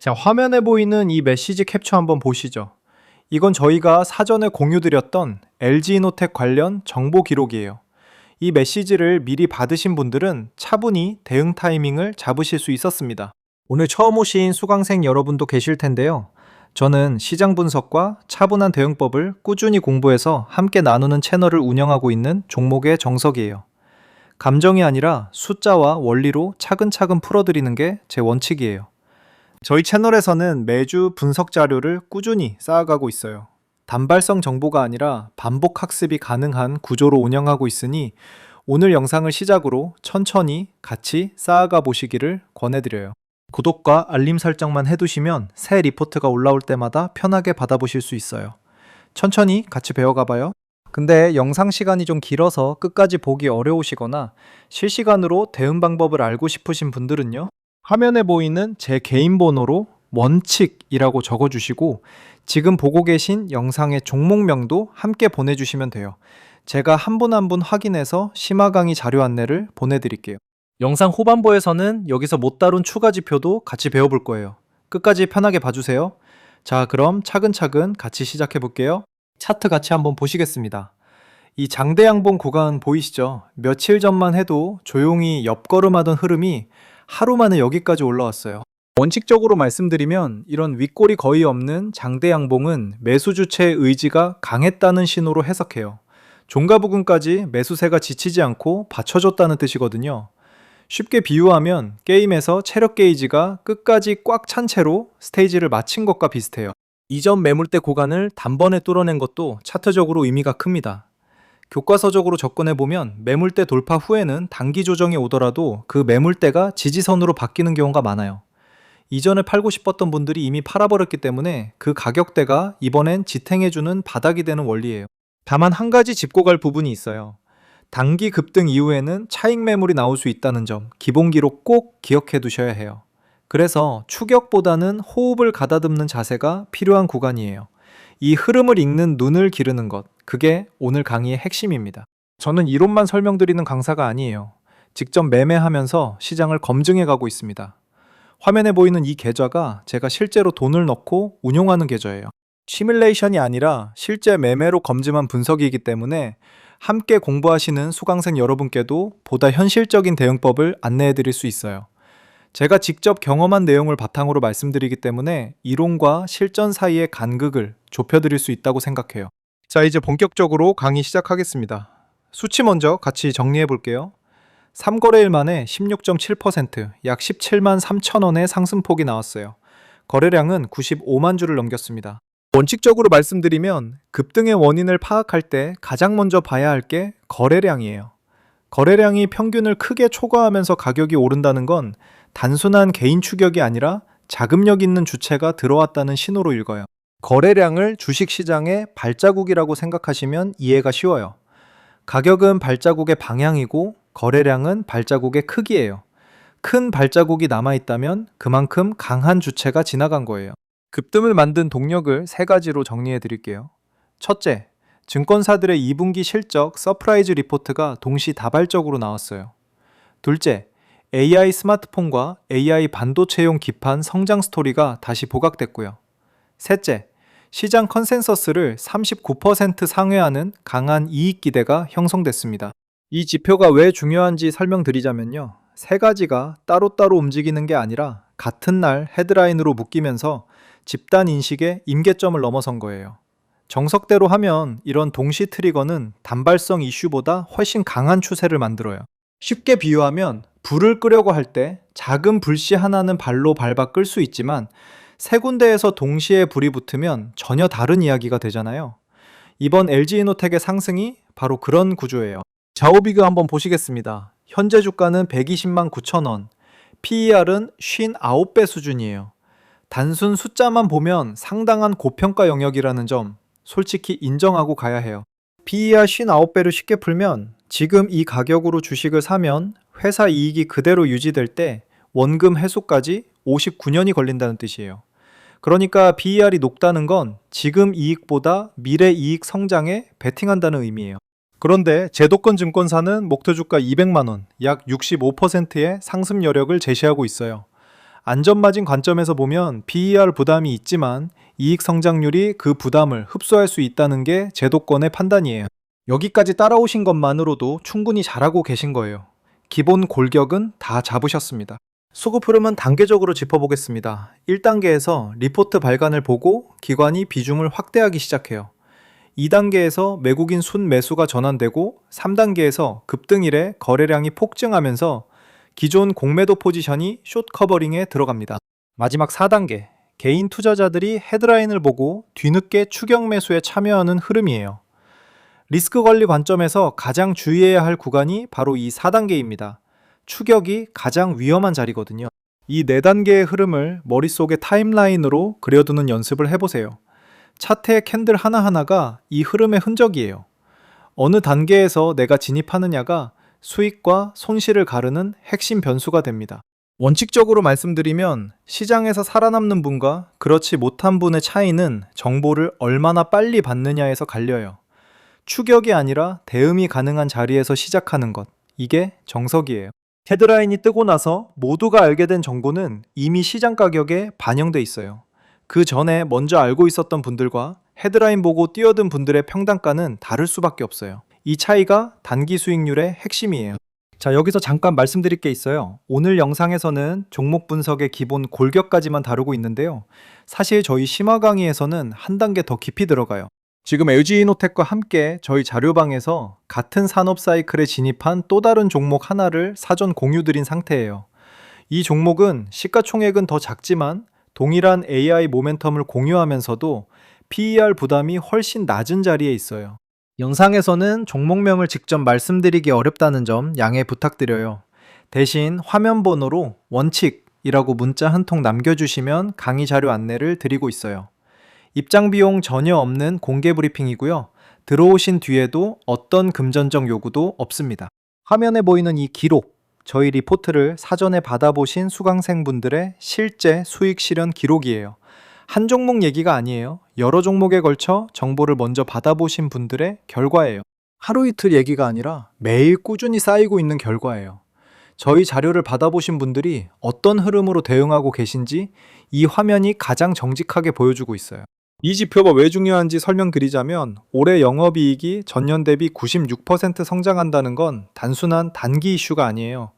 자, 화면에 보이는 이 메시지 캡처 한번 보시죠. 이건 저희가 사전에 공유드렸던 LG이노텍 관련 정보 기록이에요. 이 메시지를 미리 받으신 분들은 차분히 대응 타이밍을 잡으실 수 있었습니다. 오늘 처음 오신 수강생 여러분도 계실 텐데요. 저는 시장 분석과 차분한 대응법을 꾸준히 공부해서 함께 나누는 채널을 운영하고 있는 종목의 정석이에요. 감정이 아니라 숫자와 원리로 차근차근 풀어드리는 게 제 원칙이에요. 저희 채널에서는 매주 분석 자료를 꾸준히 쌓아가고 있어요. 단발성 정보가 아니라 반복 학습이 가능한 구조로 운영하고 있으니 오늘 영상을 시작으로 천천히 같이 쌓아가 보시기를 권해드려요. 구독과 알림 설정만 해두시면 새 리포트가 올라올 때마다 편하게 받아보실 수 있어요. 천천히 같이 배워가봐요. 근데 영상 시간이 좀 길어서 끝까지 보기 어려우시거나 실시간으로 대응 방법을 알고 싶으신 분들은요. 화면에 보이는 제 개인 번호로 원칙이라고 적어주시고 지금 보고 계신 영상의 종목명도 함께 보내주시면 돼요. 제가 한 분 한 분 확인해서 심화 강의 자료 안내를 보내드릴게요. 영상 후반부에서는 여기서 못 다룬 추가 지표도 같이 배워볼 거예요. 끝까지 편하게 봐주세요. 자, 그럼 차근차근 같이 시작해 볼게요. 차트 같이 한번 보시겠습니다. 이 장대 양봉 구간 보이시죠? 며칠 전만 해도 조용히 옆걸음하던 흐름이 하루 만에 여기까지 올라왔어요. 원칙적으로 말씀드리면 이런 윗골이 거의 없는 장대 양봉은 매수 주체의 의지가 강했다는 신호로 해석해요. 종가 부근까지 매수세가 지치지 않고 받쳐줬다는 뜻이거든요. 쉽게 비유하면 게임에서 체력 게이지가 끝까지 꽉 찬 채로 스테이지를 마친 것과 비슷해요. 이전 매물대 구간을 단번에 뚫어낸 것도 차트적으로 의미가 큽니다. 교과서적으로 접근해보면 매물대 돌파 후에는 단기 조정이 오더라도 그 매물대가 지지선으로 바뀌는 경우가 많아요. 이전에 팔고 싶었던 분들이 이미 팔아버렸기 때문에 그 가격대가 이번엔 지탱해주는 바닥이 되는 원리예요. 다만 한 가지 짚고 갈 부분이 있어요. 단기 급등 이후에는 차익 매물이 나올 수 있다는 점 기본기로 꼭 기억해 두셔야 해요. 그래서 추격보다는 호흡을 가다듬는 자세가 필요한 구간이에요. 이 흐름을 읽는 눈을 기르는 것, 그게 오늘 강의의 핵심입니다. 저는 이론만 설명드리는 강사가 아니에요. 직접 매매하면서 시장을 검증해 가고 있습니다. 화면에 보이는 이 계좌가 제가 실제로 돈을 넣고 운용하는 계좌예요. 시뮬레이션이 아니라 실제 매매로 검증한 분석이기 때문에 함께 공부하시는 수강생 여러분께도 보다 현실적인 대응법을 안내해 드릴 수 있어요. 제가 직접 경험한 내용을 바탕으로 말씀드리기 때문에 이론과 실전 사이의 간극을 좁혀드릴 수 있다고 생각해요. 자, 이제 본격적으로 강의 시작하겠습니다. 수치 먼저 같이 정리해 볼게요. 3거래일 만에 16.7%, 약 17만 3천 원의 상승폭이 나왔어요. 거래량은 95만 주를 넘겼습니다. 원칙적으로 말씀드리면 급등의 원인을 파악할 때 가장 먼저 봐야 할 게 거래량이에요. 거래량이 평균을 크게 초과하면서 가격이 오른다는 건 단순한 개인 추격이 아니라 자금력 있는 주체가 들어왔다는 신호로 읽어요. 거래량을 주식시장의 발자국이라고 생각하시면 이해가 쉬워요. 가격은 발자국의 방향이고 거래량은 발자국의 크기예요. 큰 발자국이 남아있다면 그만큼 강한 주체가 지나간 거예요. 급등을 만든 동력을 세 가지로 정리해 드릴게요. 첫째, 증권사들의 2분기 실적 서프라이즈 리포트가 동시다발적으로 나왔어요. 둘째, AI 스마트폰과 AI 반도체용 기판 성장 스토리가 다시 부각됐고요. 셋째, 시장 컨센서스를 39% 상회하는 강한 이익 기대가 형성됐습니다. 이 지표가 왜 중요한지 설명드리자면요. 세 가지가 따로따로 움직이는 게 아니라 같은 날 헤드라인으로 묶이면서 집단 인식의 임계점을 넘어선 거예요. 정석대로 하면 이런 동시 트리거는 단발성 이슈보다 훨씬 강한 추세를 만들어요. 쉽게 비유하면 불을 끄려고 할 때 작은 불씨 하나는 발로 밟아 끌 수 있지만 세 군데에서 동시에 불이 붙으면 전혀 다른 이야기가 되잖아요. 이번 LG이노텍의 상승이 바로 그런 구조예요. 좌우비교 한번 보시겠습니다. 현재 주가는 120만 9천 원, PER은 59배 수준이에요. 단순 숫자만 보면 상당한 고평가 영역이라는 점 솔직히 인정하고 가야 해요. PER 59배를 쉽게 풀면 지금 이 가격으로 주식을 사면 회사 이익이 그대로 유지될 때 원금 회수까지 59년이 걸린다는 뜻이에요. 그러니까 PER이 높다는 건 지금 이익보다 미래 이익 성장에 베팅한다는 의미예요. 그런데 제도권 증권사는 목표 주가 200만 원, 약 65%의 상승 여력을 제시하고 있어요. 안전마진 관점에서 보면 PER 부담이 있지만 이익 성장률이 그 부담을 흡수할 수 있다는 게 제도권의 판단이에요. 여기까지 따라오신 것만으로도 충분히 잘하고 계신 거예요. 기본 골격은 다 잡으셨습니다. 수급 흐름은 단계적으로 짚어보겠습니다. 1단계에서 리포트 발간을 보고 기관이 비중을 확대하기 시작해요. 2단계에서 외국인 순매수가 전환되고 3단계에서 급등 이래 거래량이 폭증하면서 기존 공매도 포지션이 숏 커버링에 들어갑니다. 마지막 4단계, 개인 투자자들이 헤드라인을 보고 뒤늦게 추격 매수에 참여하는 흐름이에요. 리스크 관리 관점에서 가장 주의해야 할 구간이 바로 이 4단계입니다. 추격이 가장 위험한 자리거든요. 이 4단계의 흐름을 머릿속에 타임라인으로 그려두는 연습을 해보세요. 차트의 캔들 하나하나가 이 흐름의 흔적이에요. 어느 단계에서 내가 진입하느냐가 수익과 손실을 가르는 핵심 변수가 됩니다. 원칙적으로 말씀드리면 시장에서 살아남는 분과 그렇지 못한 분의 차이는 정보를 얼마나 빨리 받느냐에서 갈려요. 추격이 아니라 대응이 가능한 자리에서 시작하는 것, 이게 정석이에요. 헤드라인이 뜨고 나서 모두가 알게 된 정보는 이미 시장 가격에 반영돼 있어요. 그 전에 먼저 알고 있었던 분들과 헤드라인 보고 뛰어든 분들의 평단가는 다를 수밖에 없어요. 이 차이가 단기 수익률의 핵심이에요. 자, 여기서 잠깐 말씀드릴 게 있어요. 오늘 영상에서는 종목 분석의 기본 골격까지만 다루고 있는데요. 사실 저희 심화 강의에서는 한 단계 더 깊이 들어가요. 지금 LG이노텍과 함께 저희 자료방에서 같은 산업 사이클에 진입한 또 다른 종목 하나를 사전 공유드린 상태예요. 이 종목은 시가총액은 더 작지만 동일한 AI 모멘텀을 공유하면서도 PER 부담이 훨씬 낮은 자리에 있어요. 영상에서는 종목명을 직접 말씀드리기 어렵다는 점 양해 부탁드려요. 대신 화면 번호로 원칙이라고 문자 한 통 남겨주시면 강의 자료 안내를 드리고 있어요. 입장 비용 전혀 없는 공개 브리핑이고요. 들어오신 뒤에도 어떤 금전적 요구도 없습니다. 화면에 보이는 이 기록, 저희 리포트를 사전에 받아보신 수강생분들의 실제 수익 실현 기록이에요. 한 종목 얘기가 아니에요. 여러 종목에 걸쳐 정보를 먼저 받아보신 분들의 결과예요. 하루 이틀 얘기가 아니라 매일 꾸준히 쌓이고 있는 결과예요. 저희 자료를 받아보신 분들이 어떤 흐름으로 대응하고 계신지 이 화면이 가장 정직하게 보여주고 있어요. 이 지표가 왜 중요한지 설명드리자면 올해 영업이익이 전년 대비 96% 성장한다는 건 단순한 단기 이슈가 아니에요.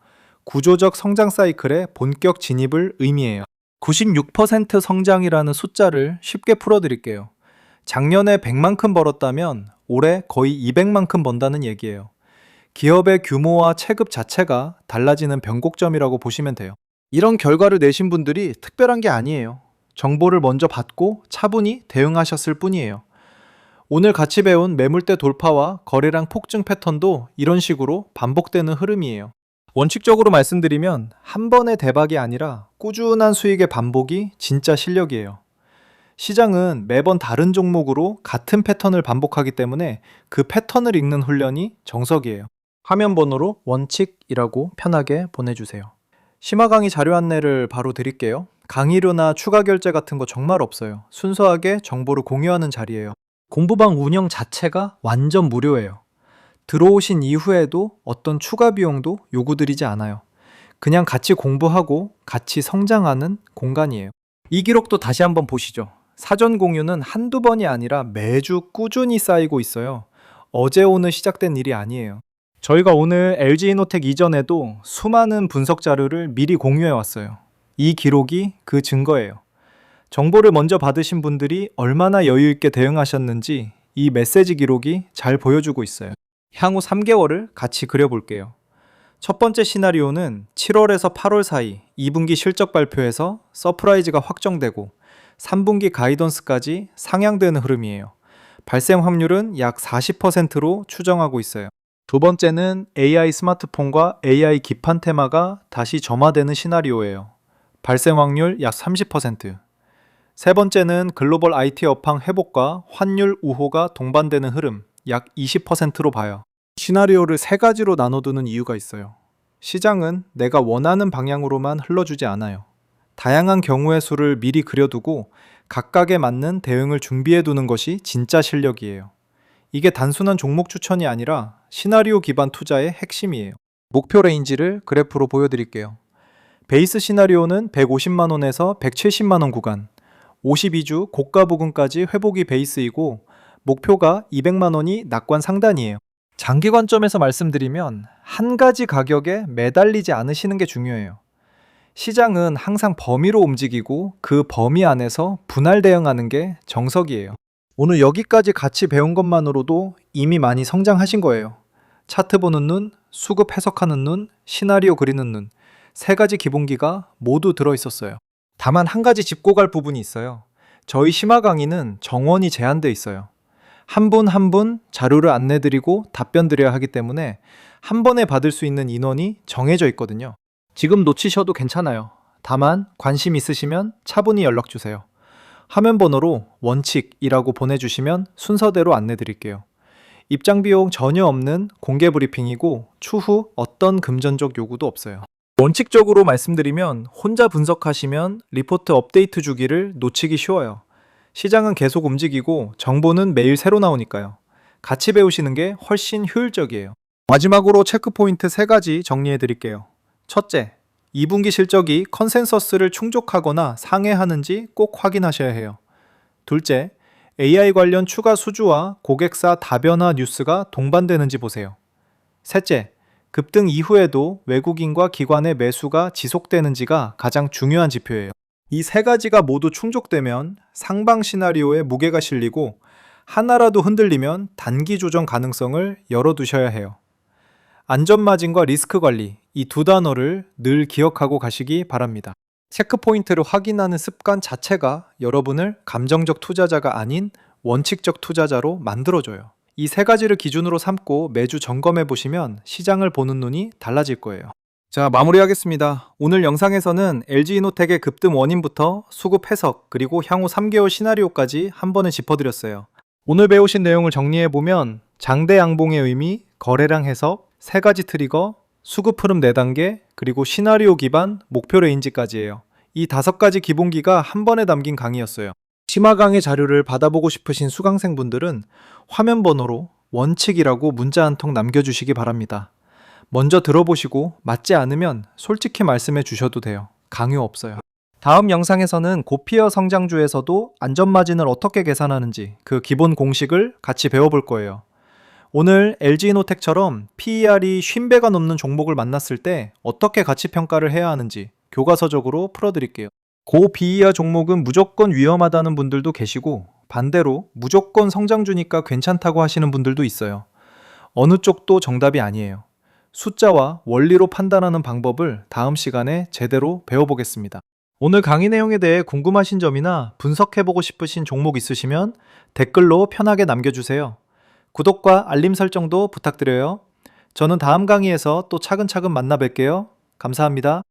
구조적 성장 사이클의 본격 진입을 의미해요. 96% 성장이라는 숫자를 쉽게 풀어드릴게요. 작년에 100만큼 벌었다면 올해 거의 200만큼 번다는 얘기예요. 기업의 규모와 체급 자체가 달라지는 변곡점이라고 보시면 돼요. 이런 결과를 내신 분들이 특별한 게 아니에요. 정보를 먼저 받고 차분히 대응하셨을 뿐이에요. 오늘 같이 배운 매물대 돌파와 거래량 폭증 패턴도 이런 식으로 반복되는 흐름이에요. 원칙적으로 말씀드리면 한 번의 대박이 아니라 꾸준한 수익의 반복이 진짜 실력이에요. 시장은 매번 다른 종목으로 같은 패턴을 반복하기 때문에 그 패턴을 읽는 훈련이 정석이에요. 화면 번호로 원칙이라고 편하게 보내주세요. 심화 강의 자료 안내를 바로 드릴게요. 강의료나 추가 결제 같은 거 정말 없어요. 순수하게 정보를 공유하는 자리예요. 공부방 운영 자체가 완전 무료예요. 들어오신 이후에도 어떤 추가 비용도 요구드리지 않아요. 그냥 같이 공부하고 같이 성장하는 공간이에요. 이 기록도 다시 한번 보시죠. 사전 공유는 한두 번이 아니라 매주 꾸준히 쌓이고 있어요. 어제 오늘 시작된 일이 아니에요. 저희가 오늘 LG이노텍 이전에도 수많은 분석 자료를 미리 공유해 왔어요. 이 기록이 그 증거예요. 정보를 먼저 받으신 분들이 얼마나 여유 있게 대응하셨는지 이 메시지 기록이 잘 보여주고 있어요. 향후 3개월을 같이 그려볼게요. 첫 번째 시나리오는 7월에서 8월 사이 2분기 실적 발표에서 서프라이즈가 확정되고 3분기 가이던스까지 상향되는 흐름이에요. 발생 확률은 약 40%로 추정하고 있어요. 두 번째는 AI 스마트폰과 AI 기판 테마가 다시 점화되는 시나리오예요. 발생 확률 약 30%. 세 번째는 글로벌 IT 업황 회복과 환율 우호가 동반되는 흐름, 약 20%로 봐요. 시나리오를 세 가지로 나눠두는 이유가 있어요. 시장은 내가 원하는 방향으로만 흘러주지 않아요. 다양한 경우의 수를 미리 그려두고 각각에 맞는 대응을 준비해두는 것이 진짜 실력이에요. 이게 단순한 종목 추천이 아니라 시나리오 기반 투자의 핵심이에요. 목표 레인지를 그래프로 보여드릴게요. 베이스 시나리오는 150만 원에서 170만 원 구간, 52주 고가 부근까지 회복이 베이스이고 목표가 200만 원이 낙관 상단이에요. 장기 관점에서 말씀드리면 한 가지 가격에 매달리지 않으시는 게 중요해요. 시장은 항상 범위로 움직이고 그 범위 안에서 분할 대응하는 게 정석이에요. 오늘 여기까지 같이 배운 것만으로도 이미 많이 성장하신 거예요. 차트 보는 눈, 수급 해석하는 눈, 시나리오 그리는 눈, 세 가지 기본기가 모두 들어있었어요. 다만 한 가지 짚고 갈 부분이 있어요. 저희 심화 강의는 정원이 제한돼 있어요. 한 분 한 분 자료를 안내드리고 답변 드려야 하기 때문에 한 번에 받을 수 있는 인원이 정해져 있거든요. 지금 놓치셔도 괜찮아요. 다만 관심 있으시면 차분히 연락 주세요. 화면 번호로 원칙이라고 보내주시면 순서대로 안내드릴게요. 입장 비용 전혀 없는 공개 브리핑이고 추후 어떤 금전적 요구도 없어요. 원칙적으로 말씀드리면 혼자 분석하시면 리포트 업데이트 주기를 놓치기 쉬워요. 시장은 계속 움직이고 정보는 매일 새로 나오니까요. 같이 배우시는 게 훨씬 효율적이에요. 마지막으로 체크포인트 3가지 정리해 드릴게요. 첫째, 2분기 실적이 컨센서스를 충족하거나 상회하는지 꼭 확인하셔야 해요. 둘째, AI 관련 추가 수주와 고객사 다변화 뉴스가 동반되는지 보세요. 셋째, 급등 이후에도 외국인과 기관의 매수가 지속되는지가 가장 중요한 지표예요. 이 3가지가 모두 충족되면 상방 시나리오에 무게가 실리고 하나라도 흔들리면 단기 조정 가능성을 열어두셔야 해요. 안전마진과 리스크 관리, 이 2단어를 늘 기억하고 가시기 바랍니다. 체크포인트를 확인하는 습관 자체가 여러분을 감정적 투자자가 아닌 원칙적 투자자로 만들어줘요. 이 3가지를 기준으로 삼고 매주 점검해 보시면 시장을 보는 눈이 달라질 거예요. 자, 마무리하겠습니다. 오늘 영상에서는 LG이노텍의 급등 원인부터 수급 해석, 그리고 향후 3개월 시나리오까지 한 번에 짚어드렸어요. 오늘 배우신 내용을 정리해보면 장대 양봉의 의미, 거래량 해석, 3가지 트리거, 수급 흐름 4단계, 그리고 시나리오 기반 목표 레인지까지예요. 이 5가지 기본기가 한 번에 담긴 강의였어요. 심화 강의 자료를 받아보고 싶으신 수강생분들은 화면 번호로 원칙이라고 문자 한 통 남겨주시기 바랍니다. 먼저 들어보시고 맞지 않으면 솔직히 말씀해 주셔도 돼요. 강요 없어요. 다음 영상에서는 고피어 성장주에서도 안전마진을 어떻게 계산하는지 그 기본 공식을 같이 배워볼 거예요. 오늘 LG이노텍처럼 PER이 50배가 넘는 종목을 만났을 때 어떻게 가치평가를 해야 하는지 교과서적으로 풀어드릴게요. 고 PER 종목은 무조건 위험하다는 분들도 계시고 반대로 무조건 성장주니까 괜찮다고 하시는 분들도 있어요. 어느 쪽도 정답이 아니에요. 숫자와 원리로 판단하는 방법을 다음 시간에 제대로 배워보겠습니다. 오늘 강의 내용에 대해 궁금하신 점이나 분석해보고 싶으신 종목 있으시면 댓글로 편하게 남겨주세요. 구독과 알림 설정도 부탁드려요. 저는 다음 강의에서 또 차근차근 만나 뵐게요. 감사합니다.